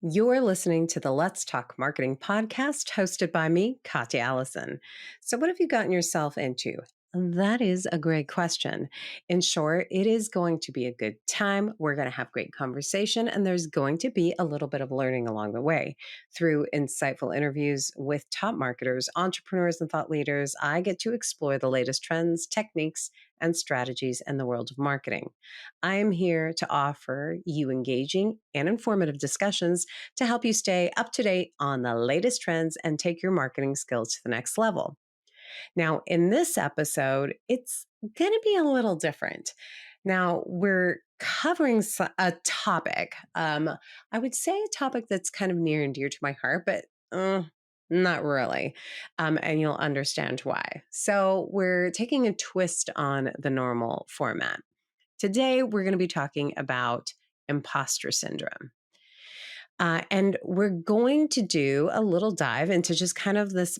You're listening to the Let's Talk Marketing podcast hosted by me, Katya Allison. So, what have you gotten yourself into? That is a great question. In short, it is going to be a good time. We're going to have great conversation, and there's going to be a little bit of learning along the way. Through insightful interviews with top marketers, entrepreneurs, and thought leaders, I get to explore the latest trends, techniques, and strategies in the world of marketing. I am here to offer you engaging and informative discussions to help you stay up to date on the latest trends and take your marketing skills to the next level. Now, in this episode, it's going to be a little different. Now, we're covering a topic. I would say a topic that's kind of near and dear to my heart, but not really. And you'll understand why. So, we're taking a twist on the normal format. Today, we're going to be talking about imposter syndrome. And we're going to do a little dive into just kind of this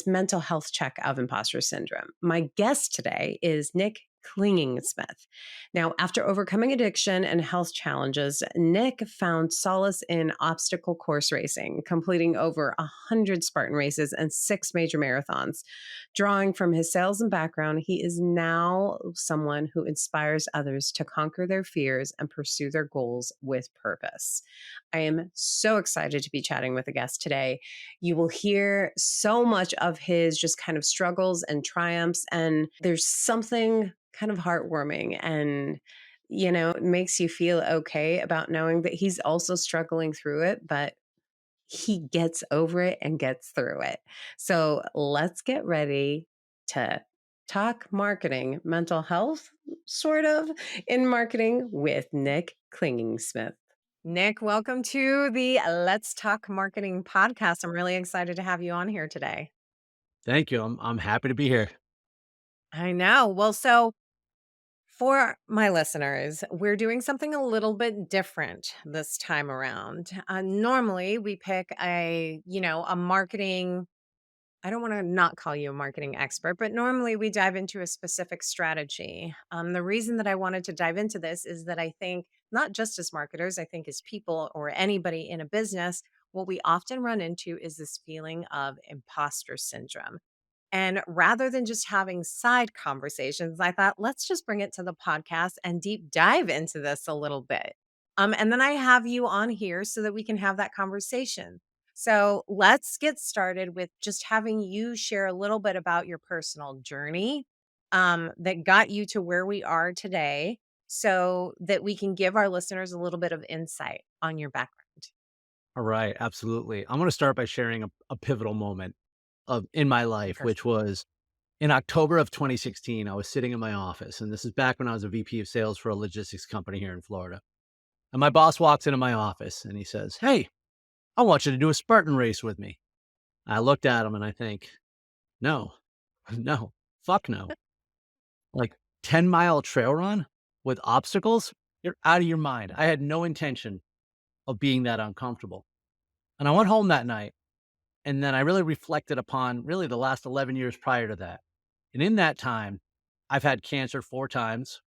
mental health check of imposter syndrome. My guest today is Nick Klingensmith. Now, after overcoming addiction and health challenges, Nick found solace in obstacle course racing, completing over 100 Spartan races and 6 major marathons. Drawing from his sales and background, he is now someone who inspires others to conquer their fears and pursue their goals with purpose. I am so excited to be chatting with a guest today. You will hear so much of his just kind of struggles and triumphs, and there's something kind of heartwarming and it makes you feel okay about knowing that he's also struggling through it, but he gets over it and gets through it. So let's get ready to talk marketing, mental health, sort of, in marketing with Nick Klingensmith. Nick, welcome to the Let's Talk Marketing podcast. I'm really excited to have you on here today. Thank you. I'm happy to be here. I know. Well, so for my listeners, we're doing something a little bit different this time around. Normally, we pick a marketing. I don't want to not call you a marketing expert, but normally we dive into a specific strategy. The reason that I wanted to dive into this is that I think not just as marketers, I think as people or anybody in a business, what we often run into is this feeling of imposter syndrome. And rather than just having side conversations, I thought, let's just bring it to the podcast and deep dive into this a little bit. And then I have you on here so that we can have that conversation. So let's get started with just having you share a little bit about your personal journey that got you to where we are today so that we can give our listeners a little bit of insight on your background. All right, absolutely. I'm going to start by sharing a pivotal moment of in my life, which Perfect. was in October of 2016. I was sitting in my office, and this is back when I was a VP of sales for a logistics company here in Florida. And my boss walks into my office and he says, "Hey, I want you to do a Spartan race with me." I looked at him and I think, no, no, fuck no. Like 10-mile trail run with obstacles? You're out of your mind. I had no intention of being that uncomfortable. And I went home that night, and then I really reflected upon really the last 11 years prior to that. And in that time, I've had cancer 4 times.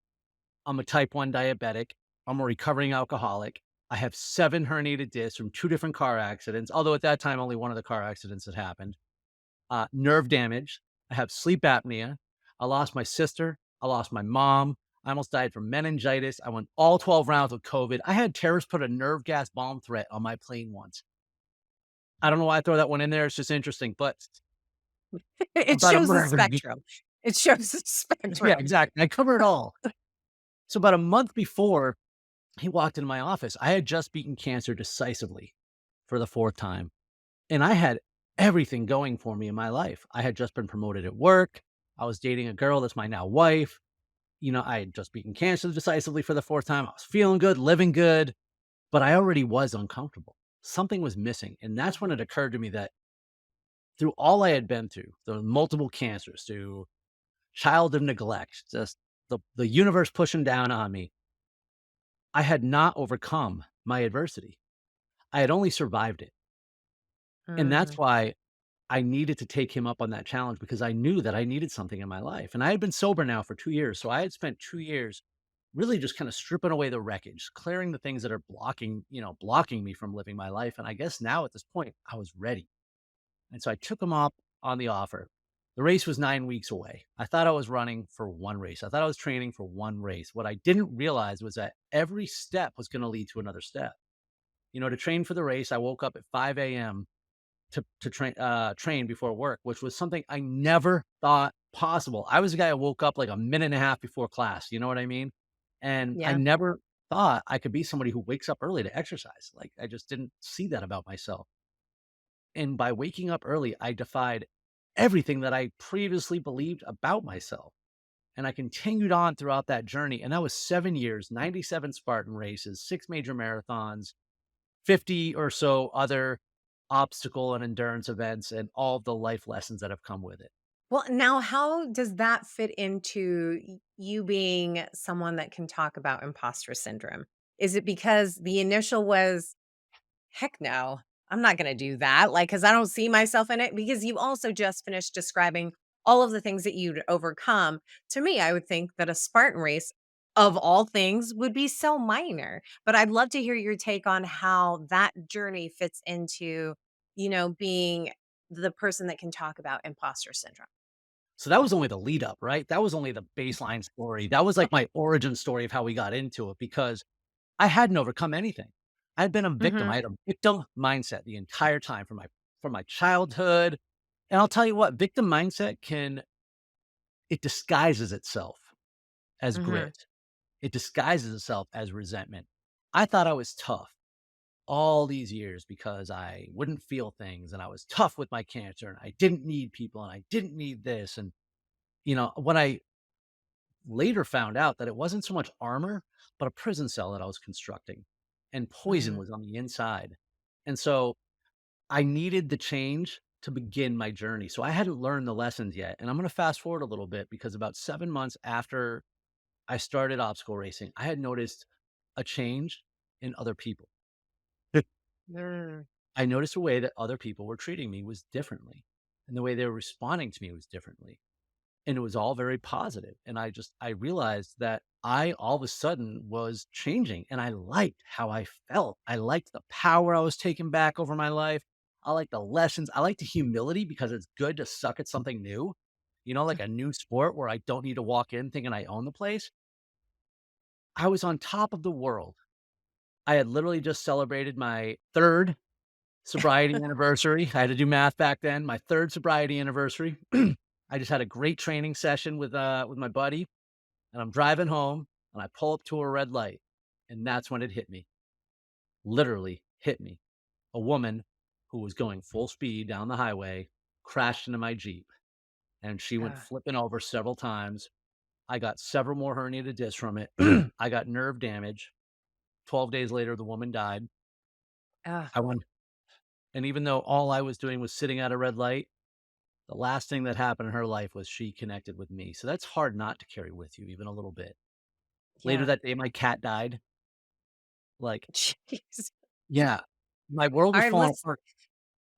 I'm a type 1 diabetic. I'm a recovering alcoholic. I have 7 herniated discs from 2 different car accidents, although at that time, only one of the car accidents had happened. Nerve damage. I have sleep apnea. I lost my sister. I lost my mom. I almost died from meningitis. I went all 12 rounds of COVID. I had terrorists put a nerve gas bomb threat on my plane once. I don't know why I throw that one in there. It's just interesting, but It about a shows the month spectrum. It shows the yeah, spectrum. exactly. I cover it all. So about a month before he walked into my office, I had just beaten cancer decisively for the 4th time. And I had everything going for me in my life. I had just been promoted at work. I was dating a girl that's my now wife. I had just beaten cancer decisively for the 4th time. I was feeling good, living good, but I already was uncomfortable. Something was missing. And that's when it occurred to me that through all I had been through, the multiple cancers, through childhood neglect, just the universe pushing down on me, I had not overcome my adversity. I had only survived it. And that's Mm, why I needed to take him up on that challenge because I knew that I needed something in my life. And I had been sober now for 2 years. So I had spent 2 years really just kind of stripping away the wreckage, clearing the things that are blocking me from living my life. And I guess now at this point, I was ready. And so I took him up on the offer. The race was 9 weeks away. I thought I was running for one race. I thought I was training for one race. What I didn't realize was that every step was going to lead to another step. To train for the race, I woke up at 5 a.m. to train before work, which was something I never thought possible. I was a guy who woke up like a minute and a half before class. You know what I mean? And I Yeah. never thought I could be somebody who wakes up early to exercise. Like I just didn't see that about myself. And by waking up early, I defied everything that I previously believed about myself. And I continued on throughout that journey. And that was 7 years, 97 Spartan races, 6 major marathons, 50 or so other obstacle and endurance events, and all the life lessons that have come with it. Well, now how does that fit into you being someone that can talk about imposter syndrome? Is it because the initial was, heck no, I'm not going to do that? Like, because I don't see myself in it? Because you also just finished describing all of the things that you'd overcome. To me, I would think that a Spartan race, of all things, would be so minor. But I'd love to hear your take on how that journey fits into, being the person that can talk about imposter syndrome. So that was only the lead up, right? That was only the baseline story. That was like my origin story of how we got into it because I hadn't overcome anything. I'd been a victim. I Mhm, had a victim mindset the entire time from my childhood. And I'll tell you what, victim mindset it disguises itself as mhm, grit. It disguises itself as resentment. I thought I was tough all these years because I wouldn't feel things and I was tough with my cancer and I didn't need people and I didn't need this. And, when I later found out that it wasn't so much armor, but a prison cell that I was constructing and poison mm, was on the inside. And so I needed the change to begin my journey. So I hadn't learned the lessons yet. And I'm going to fast forward a little bit because about 7 months after I started obstacle racing, I had noticed a change in other people. mm, I noticed a way that other people were treating me was differently, and the way they were responding to me was differently. And it was all very positive. And I realized that I all of a sudden was changing and I liked how I felt. I liked the power I was taking back over my life. I like the lessons. I like the humility because it's good to suck at something new, like a new sport where I don't need to walk in thinking I own the place. I was on top of the world. I had literally just celebrated my third sobriety anniversary. I had to do math back then. My third sobriety anniversary. I just had a great training session with my buddy, and I'm driving home, and I pull up to a red light, and that's when it hit me. Literally hit me. A woman who was going full speed down the highway crashed into my Jeep, and she went ugh, flipping over several times. I got several more herniated discs from it. I got nerve damage. 12 days later, the woman died. ugh, I went, and even though all I was doing was sitting at a red light, the last thing that happened in her life was she connected with me. So that's hard not to carry with you even a little bit. Later yeah. that day, my cat died. Like, Jeez. yeah, my world was Alright, falling let's apart.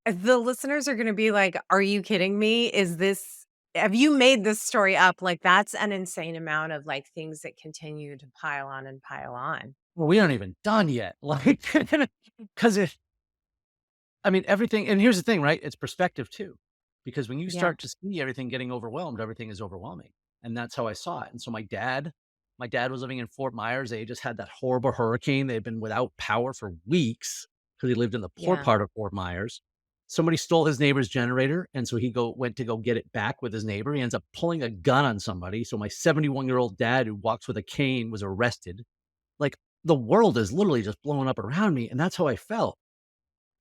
the listeners are gonna be like, "Are you kidding me? Is this have you made this story up?" Like, that's an insane amount of, like, things that continue to pile on and pile on. Well, we aren't even done yet. Like, because I mean, everything and here's the thing, right? It's perspective too. Because when you Yeah, start to see everything getting overwhelmed, everything is overwhelming. And that's how I saw it. And so my dad was living in Fort Myers. They just had that horrible hurricane. They had been without power for weeks because he lived in the poor yeah, part of Fort Myers. Somebody stole his neighbor's generator. And so went to go get it back with his neighbor. He ends up pulling a gun on somebody. So my 71-year-old dad who walks with a cane was arrested. Like the world is literally just blowing up around me. And that's how I felt.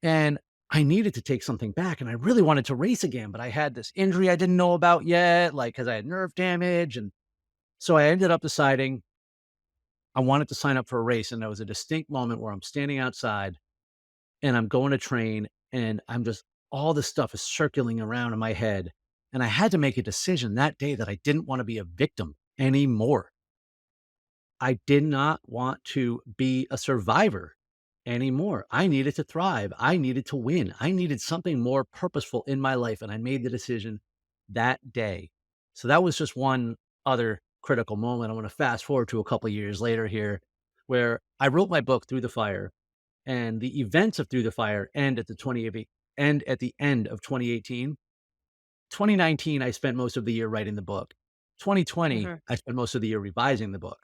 And I needed to take something back, and I really wanted to race again, but I had this injury I didn't know about yet, like, because I had nerve damage, and so I ended up deciding I wanted to sign up for a race, and there was a distinct moment where I'm standing outside, and I'm going to train, and I'm just all this stuff is circling around in my head, and I had to make a decision that day that I didn't wanna be a victim anymore. I did not want to be a survivor anymore. I needed to thrive. I needed to win. I needed something more purposeful in my life. And I made the decision that day. So that was just one other critical moment. I want to fast forward to a couple of years later here, where I wrote my book Through the Fire, and the events of Through the Fire end at the end of 2018. 2019, I spent most of the year writing the book. 2020, Mhm. I spent most of the year revising the book.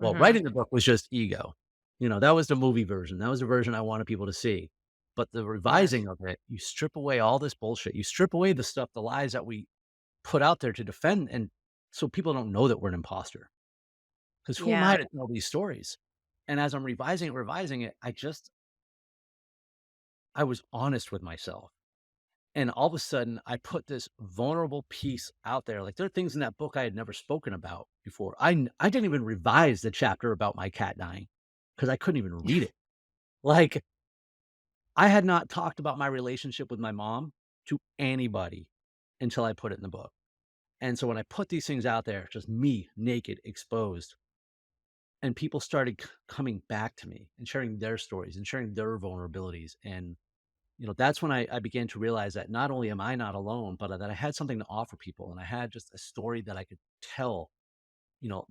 Well, Mhm. writing the book was just ego. That was the movie version. That was the version I wanted people to see. But the Yeah. revising of it, you strip away all this bullshit. You strip away the stuff, the lies that we put out there to defend, and so people don't know that we're an imposter. Because who am I Yeah. to tell these stories? And as I'm revising it, I was honest with myself. And all of a sudden, I put this vulnerable piece out there. Like, there are things in that book I had never spoken about before. I didn't even revise the chapter about my cat dying because I couldn't even read it. Like, I had not talked about my relationship with my mom to anybody until I put it in the book. And so when I put these things out there, just me naked, exposed, and people started coming back to me and sharing their stories and sharing their vulnerabilities. And that's when I began to realize that not only am I not alone, but that I had something to offer people, and I had just a story that I could tell,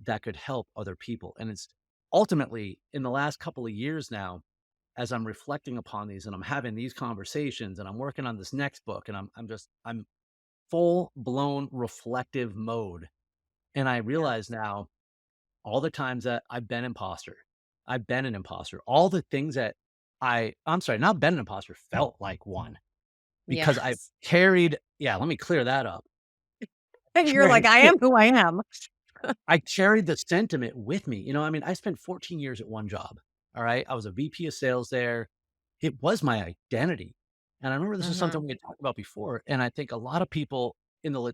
that could help other people. And it's ultimately in the last couple of years now, as I'm reflecting upon these and I'm having these conversations and I'm working on this next book, and I'm full blown reflective mode. And I Yeah. realize now all the times that I've been an imposter, all the things that I'm sorry, not been an imposter, felt like one. Because I've Yes. carried yeah, let me clear that up. And you're like, Carried "I it am who I am." I carried the sentiment with me, I mean, I spent 14 years at one job, all right? I was a VP of sales there. It was my identity, and I remember this is something Mhm. we had talked about before, and I think a lot of people in the lo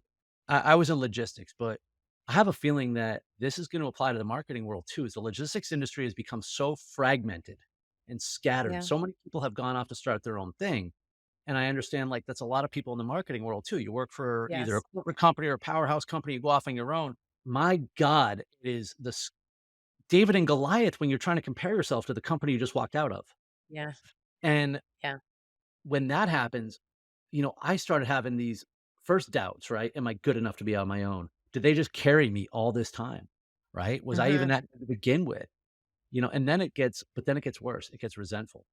I was in logistics, but I have a feeling that this is gonna apply to the marketing world too, as the logistics industry has become so fragmented and scattered. Yeah. So many people have gone off to start their own thing. And I understand, like, that's a lot of people in the marketing world too. You work for either a Yes. corporate company or a powerhouse company, you go off on your own. My God, it is David and Goliath when you're trying to compare yourself to the company you just walked out of. Yeah. And Yeah. when that happens, I started having these first doubts, right? Am I good enough to be on my own? Did they just carry me all this time? Right? Was I even Mhm. that good to begin with? And then it gets worse. It gets resentful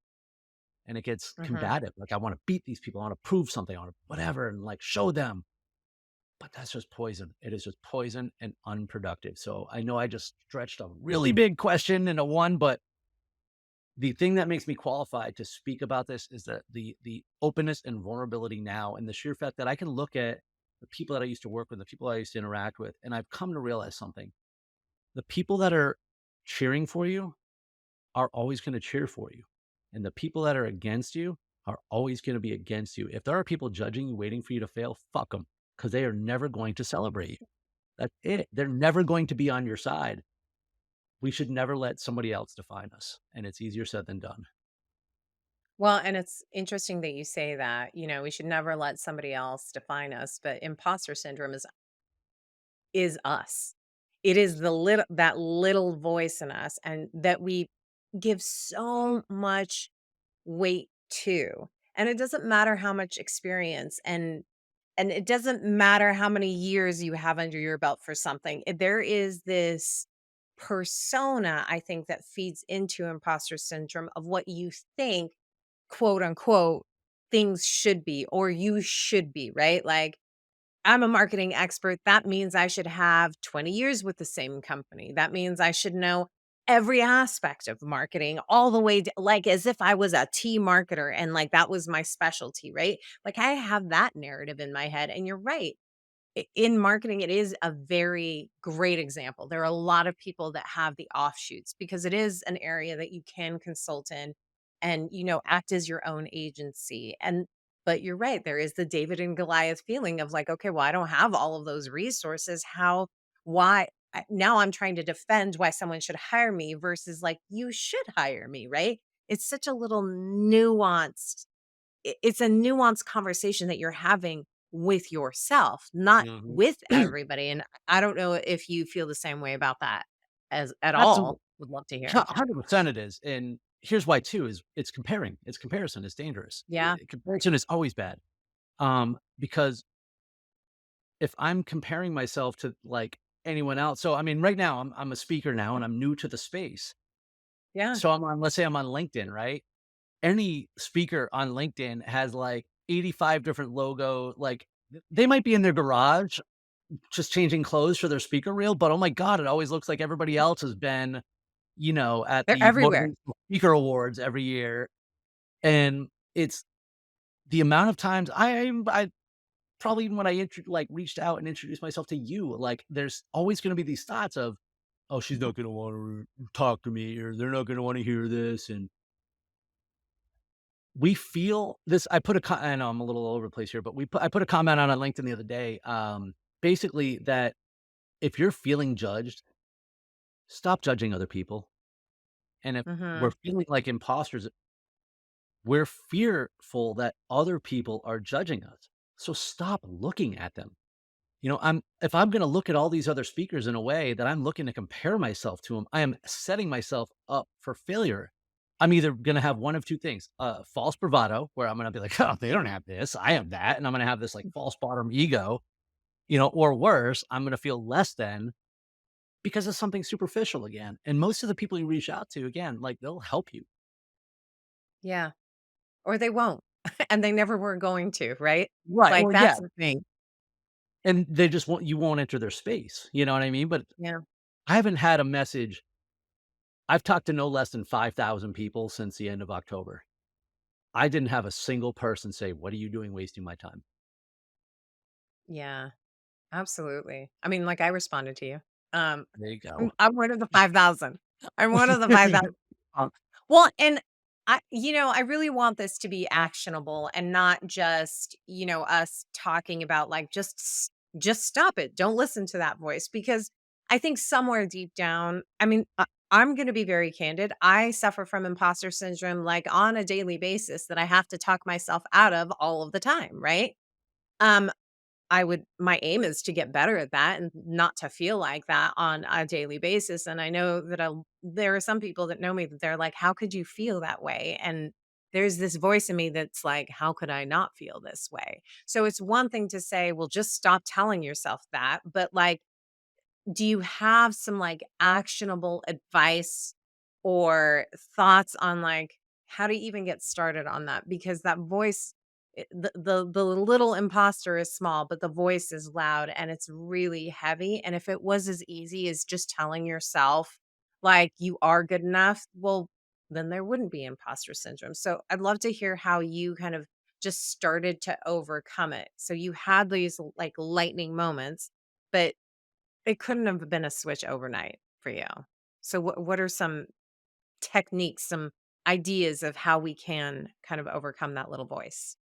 and it gets Mhm. combative. Like, I want to beat these people. I want to prove something. I want to whatever and like show them. But that's just poison. It is just poison and unproductive. So I know I just stretched a really big question into one, but the thing that makes me qualified to speak about this is that the openness and vulnerability now, and the sheer fact that I can look at the people that I used to work with, the people I used to interact with, and I've come to realize something. The people that are cheering for you are always going to cheer for you. And the people that are against you are always going to be against you. If there are people judging you, waiting for you to fail, fuck them because they are never going to celebrate you. That's it. They're never going to be on your side. We should never let somebody else define us. And it's easier said than done. Well, and it's interesting that you say that, we should never let somebody else define us, but imposter syndrome is us. It is that little voice in us and that we give so much weight to. And it doesn't matter how much experience and it doesn't matter how many years you have under your belt for something. There is this persona I think that feeds into imposter syndrome of what you think, quote unquote, things should be or you should be, right? Like I'm a marketing expert. That means I should have 20 years with the same company. That means I should know every aspect of marketing all the way like as if I was a T marketer and like that was my specialty, right? Like I have that narrative in my head and you're right. In marketing, it is a very great example. There are a lot of people that have the offshoots because it is an area that you can consult in and, act as your own agency. But you're right. There is the David and Goliath feeling of like, okay, well, I don't have all of those resources. Why? Now I'm trying to defend why someone should hire me versus like, you should hire me, right? It's such a little nuanced it's a nuanced conversation that you're having with yourself, not Mhm. with everybody, and I don't know if you feel the same way about that as at all. Absolutely. Would love to hear. 100% it is. And here's why too is it's comparing. It's comparison. It's dangerous. Yeah. Comparison is always bad. Because if I'm comparing myself to like anyone else. So, I mean, right now I'm a speaker now and I'm new to the space. Yeah. So I'm on, let's say I'm on LinkedIn, right? Any speaker on LinkedIn has like 85 different logo. Like they might be in their garage just changing clothes for their speaker reel, but oh my God, it always looks like everybody else has been, at They're the everywhere. Motivational Speaker Awards every year. And it's the amount of times I probably even when I reached out and introduced myself to you, like there's always going to be these thoughts of, oh, she's not going to want to talk to me, or they're not going to want to hear this. And we feel this. I know I'm a little all over the place here, but I put a comment on LinkedIn the other day, basically that if you're feeling judged, stop judging other people. And if we're Mhm. feeling like imposters, we're fearful that other people are judging us. So stop looking at them. If I'm gonna look at all these other speakers in a way that I'm looking to compare myself to them, I am setting myself up for failure. I'm either gonna have one of two things, false bravado, where I'm gonna be like, "Oh, they don't have this, I have that," and I'm gonna have this, like, false bottom ego, or worse, I'm gonna feel less than because of something superficial again. And most of the people you reach out to, again, like, they'll help you. Yeah. Or they won't, and they never were going to, right? Right, Like, well, yeah, that's the thing. and they just won't enter their space, you know what I mean? But Yeah. I haven't had a message. I've talked to no less than 5,000 people since the end of October. I didn't have a single person say, "What are you doing wasting my time?" Yeah. Absolutely. I mean, like, I responded to you. Um, There you I'm go. I'm one of the 5,000. I'm one of the 5,000. Well, and I really want this to be actionable and not just, us talking about like just stop it. Don't listen to that voice because I think somewhere deep down, I mean, I'm going to be very candid. I suffer from imposter syndrome like on a daily basis that I have to talk myself out of all of the time, right? Um my aim is to get better at that and not to feel like that on a daily basis. And I know that there are some people that know me that they're like, how could you feel that way? And there's this voice in me that's like, how could I not feel this way? So it's one thing to say, well, just stop telling yourself that. But like, do you have some, like, actionable advice or thoughts on, like, how to even get started on that? Because that voice the little imposter is small, but the voice is loud and it's really heavy, and if it was as easy as just telling yourself, like, you are good enough, well, then there wouldn't be imposter syndrome. So, I'd love to hear how you kind of just started to overcome it. So, you had these, like, lightning moments, but it couldn't have been a switch overnight for you. So what are some techniques, some ideas of how we can kind of overcome that little voice?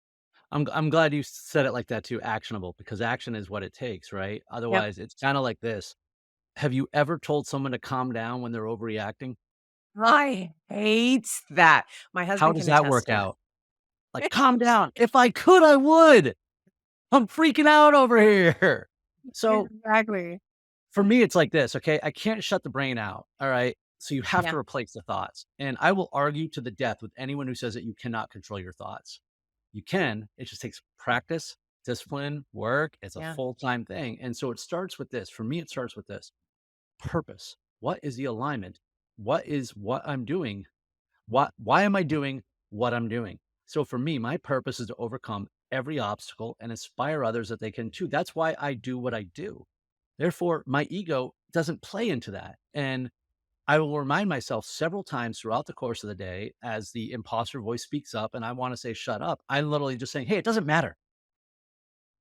I'm glad you said it like that too, actionable, because action is what it takes, right? Yep. Otherwise, it's kinda like this. Have you ever told someone to calm down when they're overreacting? I hate that. My How husband does can that attest work to that. out? Like, "Calm down. If I could, I would. I'm freaking out over here." So Exactly. for me, it's like this, okay? I can't shut the brain out, all right? So you have Yeah. to replace the thoughts. And I will argue to the death with anyone who says that you cannot control your thoughts. You can, it just takes practice, discipline, work. It's a Yeah. full-time thing. And so it starts with this. For me, it starts with this purpose. What is the alignment? What is what I'm doing? Why am I doing what I'm doing? So for me, my purpose is to overcome every obstacle and inspire others that they can too. That's why I do what I do. Therefore, my ego doesn't play into that. And I will remind myself several times throughout the course of the day as the imposter voice speaks up and I want to say, shut up. I'm literally just saying, hey, it doesn't matter.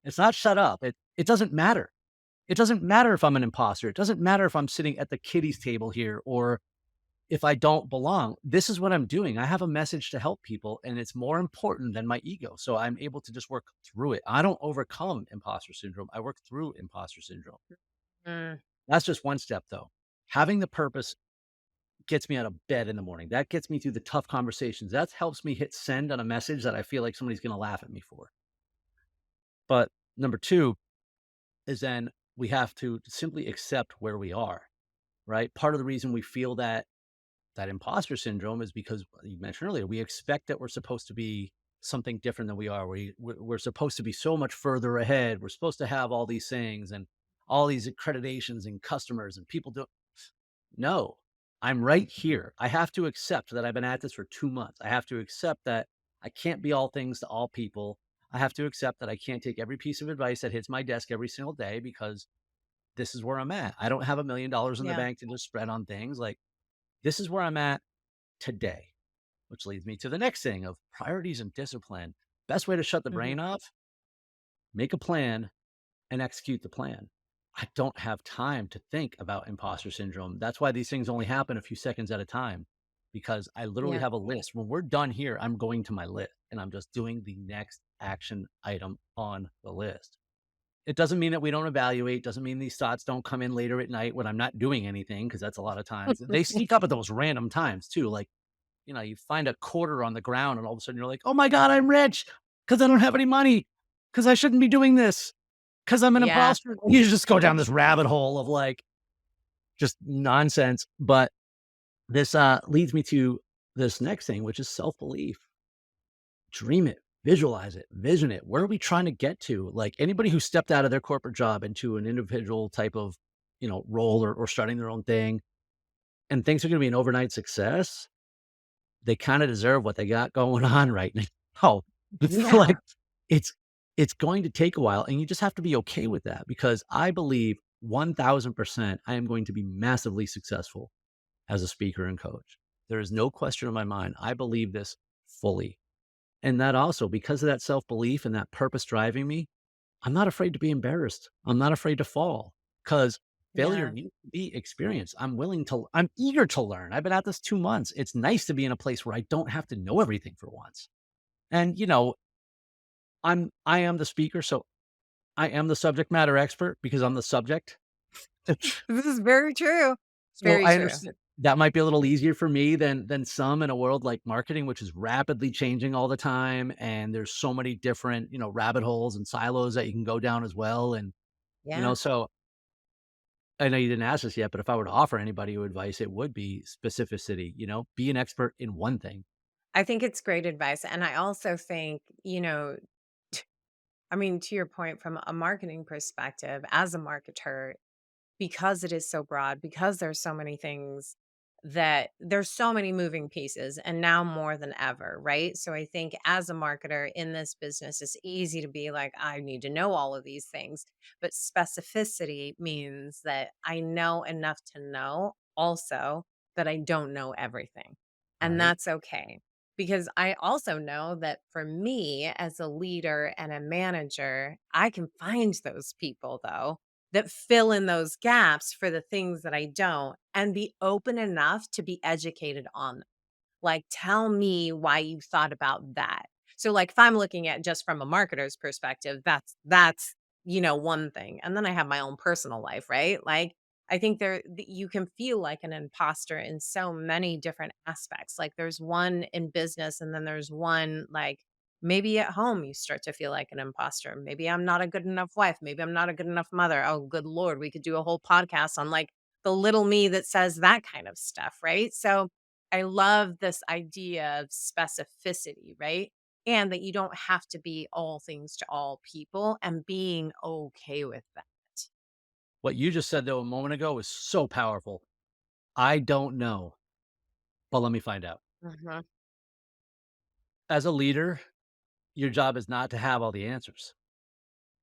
It's not shut up. It doesn't matter. It doesn't matter if I'm an imposter. It doesn't matter if I'm sitting at the kiddies table here or if I don't belong. This is what I'm doing. I have a message to help people, and it's more important than my ego. So I'm able to just work through it. I don't overcome imposter syndrome. I work through imposter syndrome. Mm, That's just one step, though. Having the purpose gets me out of bed in the morning. That gets me through the tough conversations. That helps me hit send on a message that I feel like somebody's going to laugh at me for. But number two is then we have to simply accept where we are, right? Part of the reason we feel that imposter syndrome is because you mentioned earlier, we expect that we're supposed to be something different than we are. We're supposed to be so much further ahead. We're supposed to have all these things. And all these accreditations and customers and people do. No, I'm right here. I have to accept that I've been at this for 2 months. I have to accept that I can't be all things to all people. I have to accept that I can't take every piece of advice that hits my desk every single day because this is where I'm at. I don't have $1 million in the Yeah. bank to just spread on things. Like, this is where I'm at today, which leads me to the next thing of priorities and discipline. Best way to shut the Mhm. brain off, make a plan and execute the plan. I don't have time to think about imposter syndrome. That's why these things only happen a few seconds at a time, because I literally Yeah. have a list. When we're done here, I'm going to my list and I'm just doing the next action item on the list. It doesn't mean that we don't evaluate, doesn't mean these thoughts don't come in later at night when I'm not doing anything, because that's a lot of times. They sneak up at those random times too. Like, you find a quarter on the ground and all of a sudden you're like, oh my God, I'm rich because I don't have any money because I shouldn't be doing this because I'm an Yeah. imposter. You just go down this rabbit hole of like just nonsense. But this leads me to this next thing, which is self belief. Dream it, visualize it, vision it. Where are we trying to get to? Like anybody who stepped out of their corporate job into an individual type of role or starting their own thing and thinks are going to be an overnight success, they kind of deserve what they got going on right now. Oh, it's Yeah. like it's it's going to take a while, and you just have to be okay with that because I believe 1000% I am going to be massively successful as a speaker and coach. There is no question in my mind. I believe this fully. And that also, because of that self-belief and that purpose driving me, I'm not afraid to be embarrassed. I'm not afraid to fall because failure Yeah. needs to be experienced. I'm eager to learn. I've been at this 2 months. It's nice to be in a place where I don't have to know everything for once. And, I am the speaker. So I am the subject matter expert because I'm the subject. This is very true. So Very I true. understand that might be a little easier for me than some in a world like marketing, which is rapidly changing all the time. And there's so many different, rabbit holes and silos that you can go down as well. And, Yeah. so I know you didn't ask this yet, but if I were to offer anybody advice, it would be specificity, be an expert in one thing. I think it's great advice. And I also think, I mean, to your point, from a marketing perspective, as a marketer, because it is so broad, because there's so many things that there's so many moving pieces and now more than ever, right? So I think as a marketer in this business, it's easy to be like, I need to know all of these things. But specificity means that I know enough to know also that I don't know everything. And Right. that's okay. Because I also know that for me as a leader and a manager, I can find those people though that fill in those gaps for the things that I don't and be open enough to be educated on them. Like, tell me why you thought about that. So, like, if I'm looking at just from a marketer's perspective, that's one thing. And then I have my own personal life, right? Like, I think you can feel like an imposter in so many different aspects. Like, there's one in business, and then there's one like maybe at home you start to feel like an imposter. Maybe I'm not a good enough wife. Maybe I'm not a good enough mother. Oh, good Lord, we could do a whole podcast on like the little me that says that kind of stuff, right? So, I love this idea of specificity, right? And that you don't have to be all things to all people and being okay with that. What you just said though a moment ago was so powerful. I don't know, but let me find out. Mhm. As a leader, your job is not to have all the answers,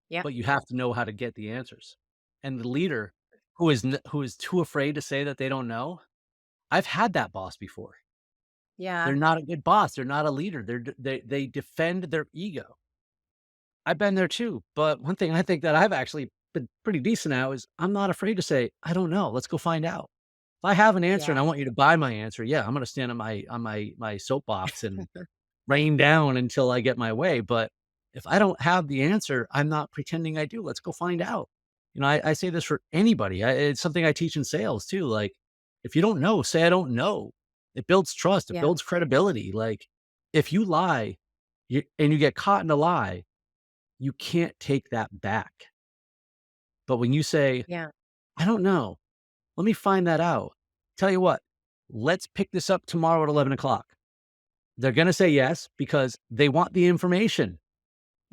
Yep. but you have to know how to get the answers. And the leader who is too afraid to say that they don't know, I've had that boss before. Yeah. They're not a good boss. They're not a leader. They defend their ego. I've been there too. But one thing I think that I've actually been pretty decent at is I'm not afraid to say, I don't know. Let's go find out. If I have an answer and Yeah. I want you to buy my answer, yeah, I'm gonna stand on my soapbox and rain down until I get my way. But if I don't have the answer, I'm not pretending I do. Let's go find out. I say this for anybody. It's something I teach in sales too. Like, if you don't know, say I don't know. It builds trust. It Yeah. builds credibility. Like, if you lie and you get caught in a lie, you can't take that back. But when you say, Yeah. I don't know, let me find that out. Tell you what, let's pick this up tomorrow at 11 o'clock. They're going to say yes because they want the information.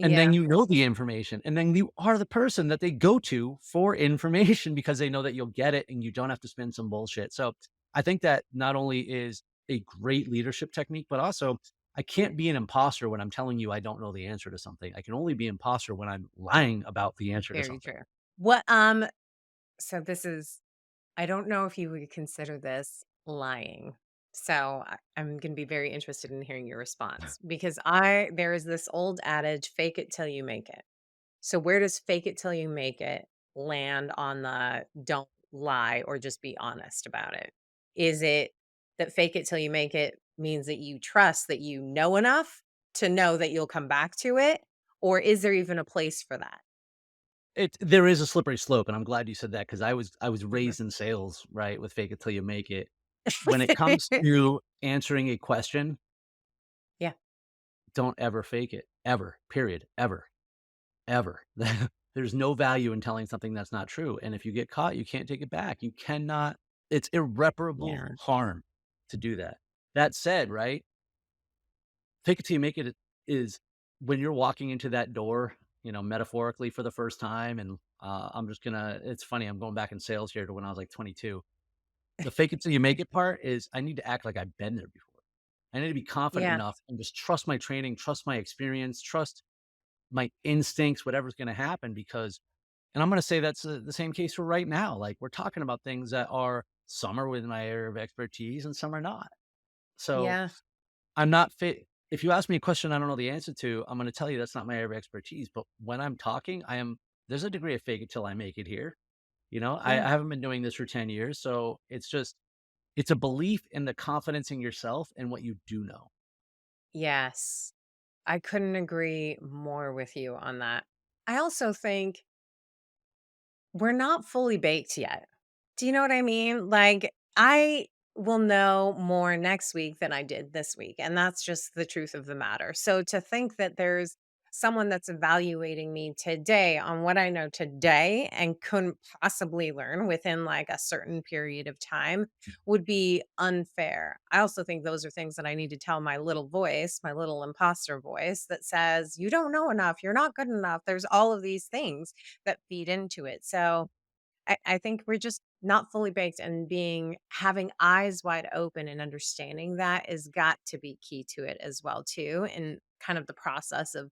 And then Yeah, you know the information, and then you are the person that they go to for information because they know that you'll get it and you don't have to spin some bullshit. So I think that not only is a great leadership technique, but also I can't be an imposter when I'm telling you I don't know the answer to something. I can only be imposter when I'm lying about the answer to very something. true. What so this is I don't know if you would consider this lying. So I'm going to be very interested in hearing your response because I there is this old adage, fake it till you make it. So where does fake it till you make it land on the don't lie or just be honest about it? Is it that fake it till you make it means that you trust that you know enough to know that you'll come back to it? Or is there even a place for that? There is a slippery slope, and I'm glad you said that because I was Mhm. raised in sales, right, with fake it till you make it. When it comes to answering a question, Yeah. don't ever fake it, ever, period, ever. Ever. There's no value in telling something that's not true, and if you get caught, you can't take it back. You cannot it's irreparable Yeah. harm to do that. That said, right, fake it till you make it is when you're walking into that door, metaphorically for the first time, and, I'm just gonna it's funny, I'm going back in sales here to when I was, like, 22. The fake it till you make it part is I need to act like I've been there before. I need to be confident Yeah. enough and just trust my training, trust my experience, trust my instincts, whatever's gonna happen because and I'm gonna say that's the same case for right now. Like, we're talking about things that are some are within my area of expertise and some are not. So, Yeah. I'm not fit if you ask me a question I don't know the answer to, I'm gonna tell you that's not my area of expertise, but when I'm talking, there's a degree of fake it till I make it here. I Yeah. haven't been doing this for 10 years, so it's a belief in the confidence in yourself and what you do know. Yes. I couldn't agree more with you on that. I also think we're not fully baked yet. Do you know what I mean? Like, I will know more next week than I did this week. And that's just the truth of the matter. So to think that there's someone that's evaluating me today on what I know today and couldn't possibly learn within like a certain period of time would be unfair. I also think those are things that I need to tell my little voice, my little imposter voice that says, you don't know enough, you're not good enough. There's all of these things that feed into it. So I think we're just not fully baked and having eyes wide open and understanding that is got to be key to it as well too, and kind of the process of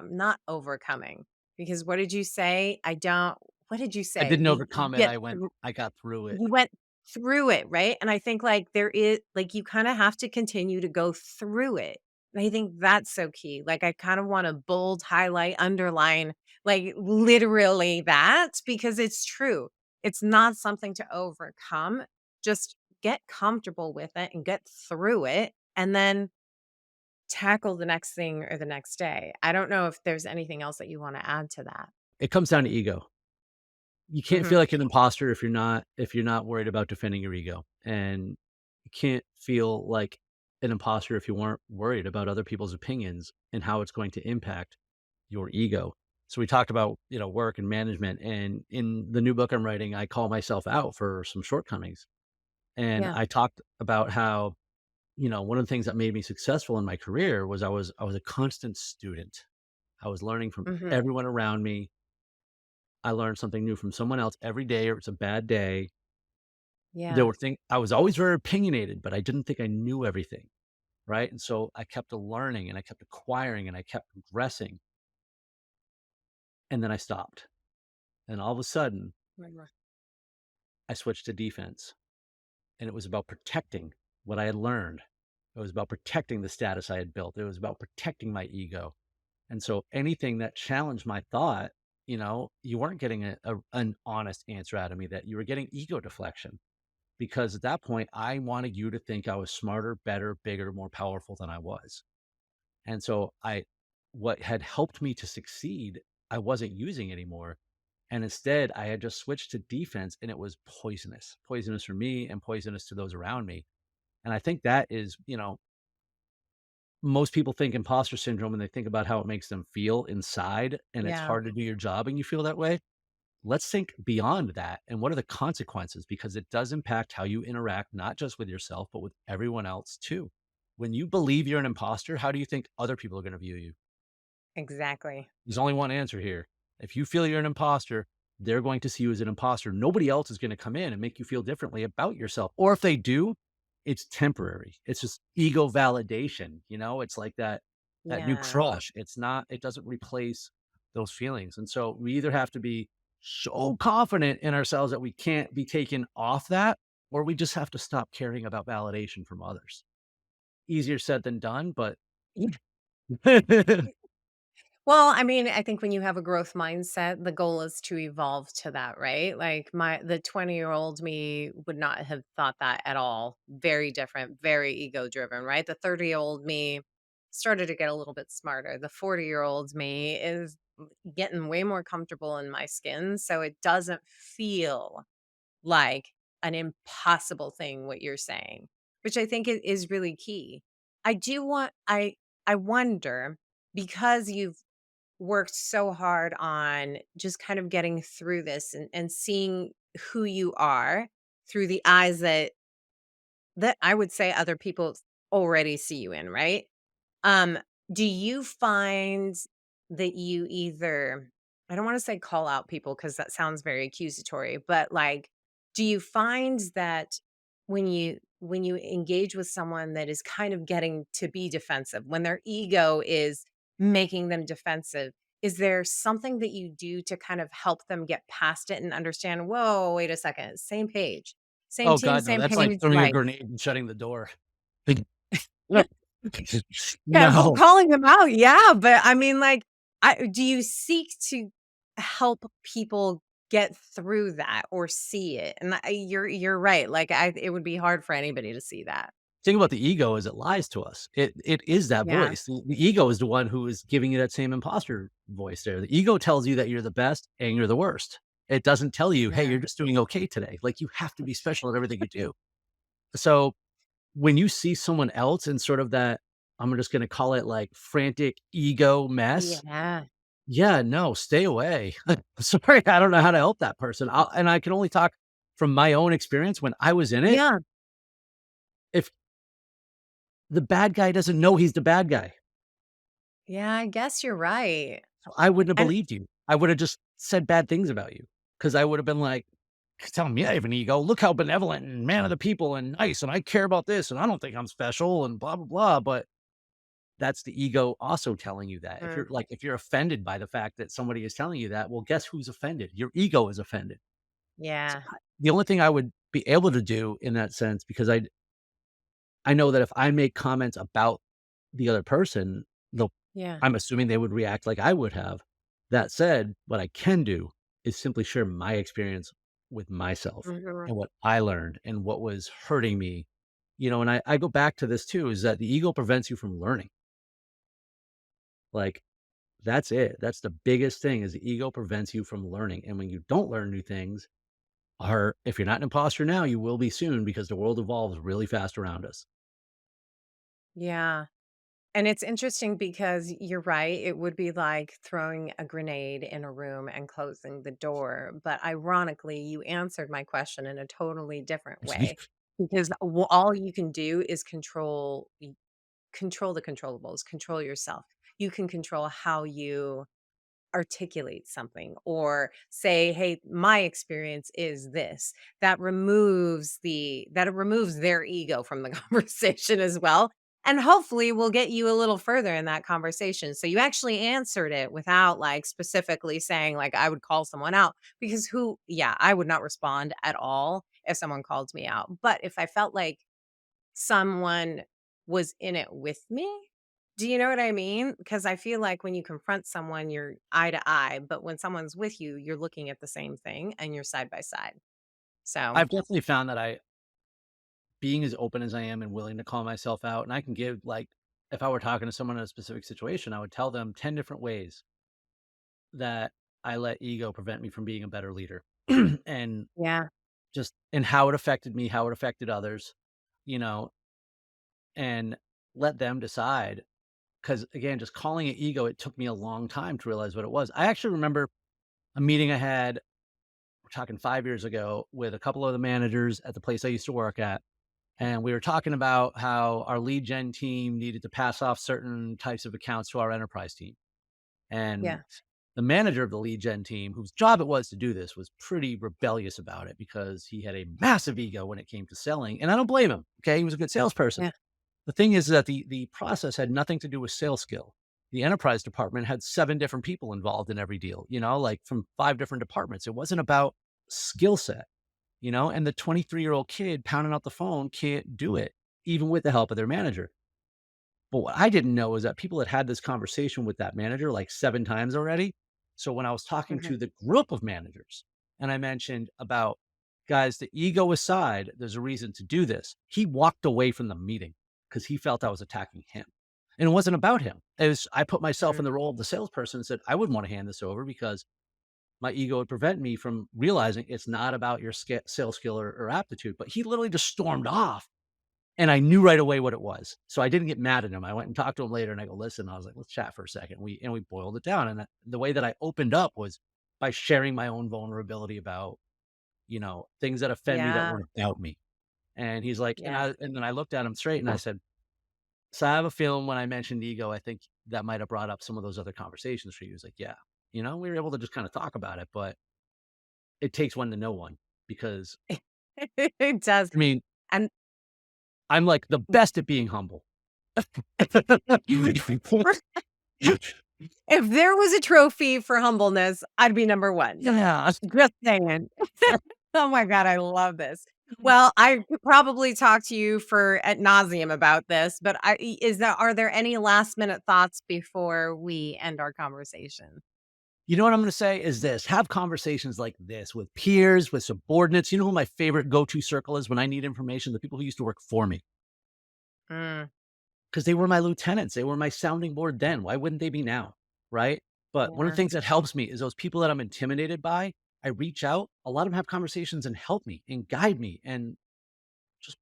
not overcoming. Because what did you say? What did you I say? didn't You overcome it, get through I got through it. you went through it, right? And I think, like, there is like, you kinda have to continue to go through it. And I think that's so key. Like, I kind of wanna bold, highlight, underline, like, literally that because it's true. It's not something to overcome. Just get comfortable with it and get through it, and then tackle the next thing or the next day. I don't know if there's anything else that you wanna add to that. It comes down to ego. You can't Mhm. feel like an imposter if you're not worried about defending your ego, and you can't feel like an imposter if you weren't worried about other people's opinions and how it's going to impact your ego. So we talked about, work and management, and in the new book I'm writing, I call myself out for some shortcomings. And Yeah. I talked about how, one of the things that made me successful in my career was I was a constant student. I was learning from Mhm. everyone around me. I learned something new from someone else every day, or it's a bad day. There Yeah. were things I was always very opinionated, but I didn't think I knew everything, right? And so I kept learning and I kept acquiring and I kept progressing, and then I stopped. And all of a sudden, Right. I switched to defense, and it was about protecting what I had learned. It was about protecting the status I had built. It was about protecting my ego. And so anything that challenged my thought, you weren't getting an honest answer out of me, that you were getting ego deflection. Because at that point, I wanted you to think I was smarter, better, bigger, more powerful than I was. And so what had helped me to succeed, I wasn't using anymore. And instead, I had just switched to defense, and it was poisonous for me and poisonous to those around me. And I think that is, most people think imposter syndrome and they think about how it makes them feel inside, and it's Yeah. hard to do your job and you feel that way. Let's think beyond that. And what are the consequences? Because it does impact how you interact, not just with yourself, but with everyone else too. When you believe you're an imposter, how do you think other people are going to view you? Exactly. There's only one answer here. If you feel you're an imposter, they're going to see you as an imposter. Nobody else is going to come in and make you feel differently about yourself. Or if they do, it's temporary. It's just ego validation. It's like that new Yeah. crush. It's not, it doesn't replace those feelings. And so we either have to be so confident in ourselves that we can't be taken off that, or we just have to stop caring about validation from others. Easier said than done, but Well, I mean, I think when you have a growth mindset, the goal is to evolve to that, right? Like the 20-year-old me would not have thought that at all. Very different, very ego driven, right? The 30-year-old me started to get a little bit smarter. The 40-year-old me is getting way more comfortable in my skin, so it doesn't feel like an impossible thing what you're saying, which I think is really key. I wonder, because you've worked so hard on just kind of getting through this and seeing who you are through the eyes that I would say other people already see you in, right? Um, do you find that you either, I don't want to say call out people because that sounds very accusatory, but like, do you find that when you engage with someone that is kind of getting to be defensive, when their ego is making them defensive, is there something that you do to kind of help them get past it and understand, whoa, wait a second, same page, same oh team, God, no, same that's like page, throwing a like grenade and shutting the door. Like, no. yeah, No. calling them out, yeah, but I mean, like, I do you seek to help people get through that or see it? And you're right, like, it would be hard for anybody to see that. Thing about the ego is it lies to us. It is that Yeah, voice. The ego is the one who is giving you that same imposter voice there. The ego tells you that you're the best and you're the worst. It doesn't tell you, "Hey, yeah, you're just doing okay today." Like, you have to be special at everything you do. So, when you see someone else in sort of that, I'm just gonna call it, like, frantic ego mess, yeah, yeah, no, stay away. Sorry, I don't know how to help that person. I can only talk from my own experience when I was in it. yeah, If the bad guy doesn't know he's the bad guy, yeah, I guess you're right, I wouldn't have and believed you. I would have just said bad things about you because I would have been like, telling me I have an ego. Look how benevolent and man of the people and nice, and I care about this, and I don't think I'm special, and blah blah blah. But that's the ego also telling you that. mm, If you're offended by the fact that somebody is telling you that, well, guess who's offended? Your ego is offended. So yeah, the only thing I would be able to do in that sense, because I know that if I make comments about the other person, they'll yeah, I'm assuming they would react like I would have. That said, what I can do is simply share my experience with myself mhm, and what I learned and what was hurting me. And I go back to this too, is that the ego prevents you from learning. Like, that's it. That's the biggest thing is the ego prevents you from learning. And when you don't learn new things, or if you're not an imposter now, you will be soon because the world evolves really fast around us. yeah. And it's interesting because you're right, it would be like throwing a grenade in a room and closing the door, but ironically, you answered my question in a totally different way because all you can do is control the controllables, control yourself. You can control how you articulate something or say, "Hey, my experience is this." That removes their ego from the conversation as well, and hopefully will get you a little further in that conversation. So you actually answered it without, like, specifically saying, like, I would call someone out because I would not respond at all if someone called me out. But if I felt like someone was in it with me. Do you know what I mean? Because I feel like when you confront someone, you're eye to eye, but when someone's with you, you're looking at the same thing and you're side by side. So, I've definitely found that being as open as I am and willing to call myself out, and I can give like if I were talking to someone in a specific situation, I would tell them 10 different ways that I let ego prevent me from being a better leader. And yeah. how it affected me, how it affected others, you know, and let them decide. Cause again, just calling it ego, it took me a long time to realize what it was. I actually remember a meeting I had, we're talking 5 years ago, with a couple of the managers at the place I used to work at. And we were talking about how our lead gen team needed to pass off certain types of accounts to our enterprise team. And Yeah. the manager of the lead gen team, whose job it was to do this, was pretty rebellious about it because he had a massive ego when it came to selling. And I don't blame him. Okay. He was a good salesperson. Yeah. The thing is that the process had nothing to do with sales skill. The enterprise department had 7 different people involved in every deal, like from 5 different departments. It wasn't about skill set, and the 23-year-old kid pounding out the phone can't do it, even with the help of their manager. But what I didn't know is that people had had this conversation with that manager like 7 times already. So when I was talking Mhm. to the group of managers and I mentioned about, guys, the ego aside, there's a reason to do this. He walked away from the meeting because he felt I was attacking him. And it wasn't about him. It was, I put myself Mhm. in the role of the salesperson and said, I wouldn't want to hand this over because my ego would prevent me from realizing it's not about your sales skill or aptitude. But he literally just stormed off and I knew right away what it was. So I didn't get mad at him. I went and talked to him later and I go, listen, I was like, let's chat for a second. We boiled it down. And the way that I opened up was by sharing my own vulnerability about, things that offend me that Yeah. weren't about me. And he's like, Yeah. and then I looked at him straight and I said, so I have a feeling when I mentioned ego, I think that might have brought up some of those other conversations for you. He was like, yeah, we were able to just kind of talk about it, but it takes one to know one because It does. I mean, And I'm like the best at being humble. if there was a trophy for humbleness, I'd be number 1. Yeah. Just saying. Oh my God, I love this. Well, I could probably talk to you for ad nauseum about this, but are there any last minute thoughts before we end our conversation? You know what I'm gonna say is this, have conversations like this with peers, with subordinates. You know who my favorite go-to circle is when I need information? The people who used to work for me, Mm, because they were my lieutenants. They were my sounding board then. Why wouldn't they be now? Right? But one of the yeah. things that helps me is those people that I'm intimidated by, I reach out, a lot of them have conversations and help me and guide me and just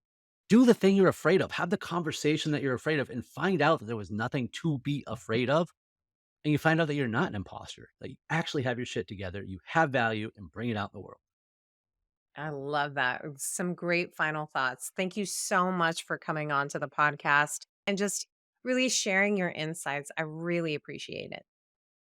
do the thing you're afraid of. Have the conversation that you're afraid of and find out that there was nothing to be afraid of. And you find out that you're not an imposter, that you actually have your shit together, you have value, and bring it out in the world. I love that. Some great final thoughts. Thank you so much for coming on to the podcast and just really sharing your insights. I really appreciate it.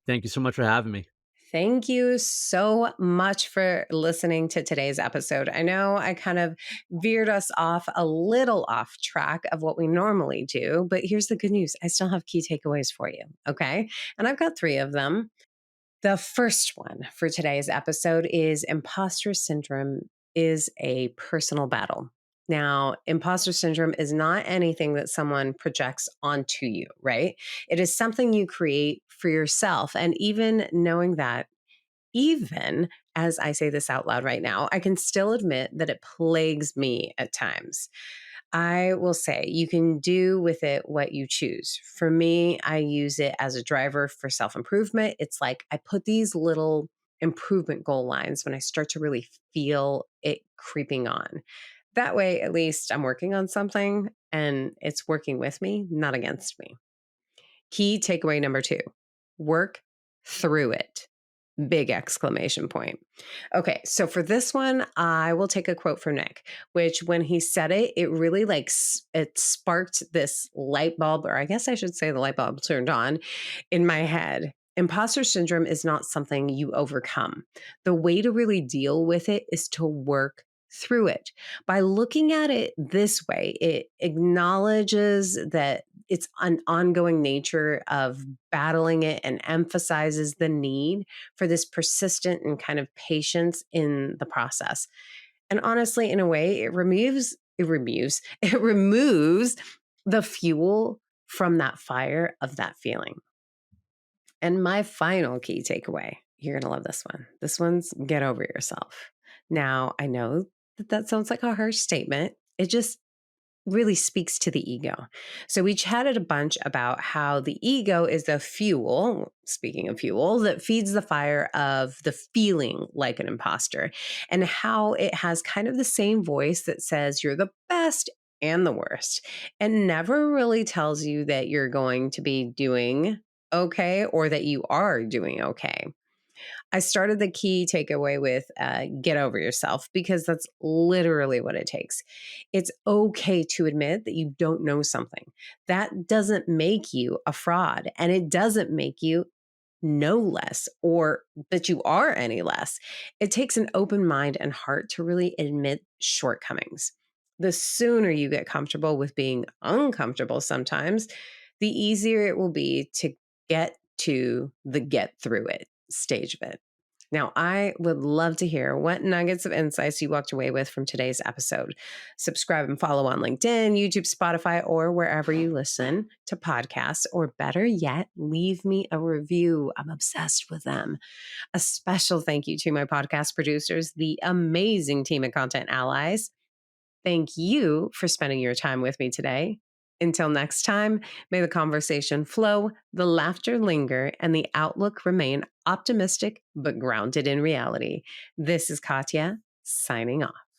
Thank you so much for having me. Thank you so much for listening to today's episode. I know I kind of veered us off a little off track of what we normally do, but here's the good news. I still have key takeaways for you. Okay. And I've got 3 of them. The first one for today's episode is imposter syndrome is a personal battle. Now, imposter syndrome is not anything that someone projects onto you, right? It is something you create for yourself. And even knowing that, even as I say this out loud right now, I can still admit that it plagues me at times. I will say you can do with it what you choose. For me, I use it as a driver for self improvement. It's like I put these little improvement goal lines when I start to really feel it creeping on. That way, at least I'm working on something and it's working with me, not against me. Key takeaway number 2, work through it. Big exclamation point. Okay, so for this one, I will take a quote from Nick, which when he said it, it really it sparked this light bulb, or I guess I should say the light bulb turned on in my head. Imposter syndrome is not something you overcome. The way to really deal with it is to work through it. By looking at it this way, it acknowledges that it's an ongoing nature of battling it and emphasizes the need for this persistent and kind of patience in the process. And honestly, in a way, it removes the fuel from that fire of that feeling. And my final key takeaway, you're going to love this one. This one's get over yourself. Now, I know that that sounds like a harsh statement. It just really speaks to the ego. So we chatted a bunch about how the ego is the fuel, speaking of fuel, that feeds the fire of the feeling like an imposter, and how it has kind of the same voice that says you're the best and the worst, and never really tells you that you're going to be doing okay or that you are doing okay. I started the key takeaway with get over yourself because that's literally what it takes. It's okay to admit that you don't know something. That doesn't make you a fraud and it doesn't make you know less or that you are any less. It takes an open mind and heart to really admit shortcomings. The sooner you get comfortable with being uncomfortable sometimes, the easier it will be to get to the get through it stage of it. Now, I would love to hear what nuggets of insights you walked away with from today's episode. Subscribe and follow on LinkedIn, YouTube, Spotify, or wherever you listen to podcasts, or better yet, leave me a review. I'm obsessed with them. A special thank you to my podcast producers, the amazing team at Content Allies. Thank you for spending your time with me today. Until next time, may the conversation flow, the laughter linger, and the outlook remain optimistic but grounded in reality. This is Katya signing off.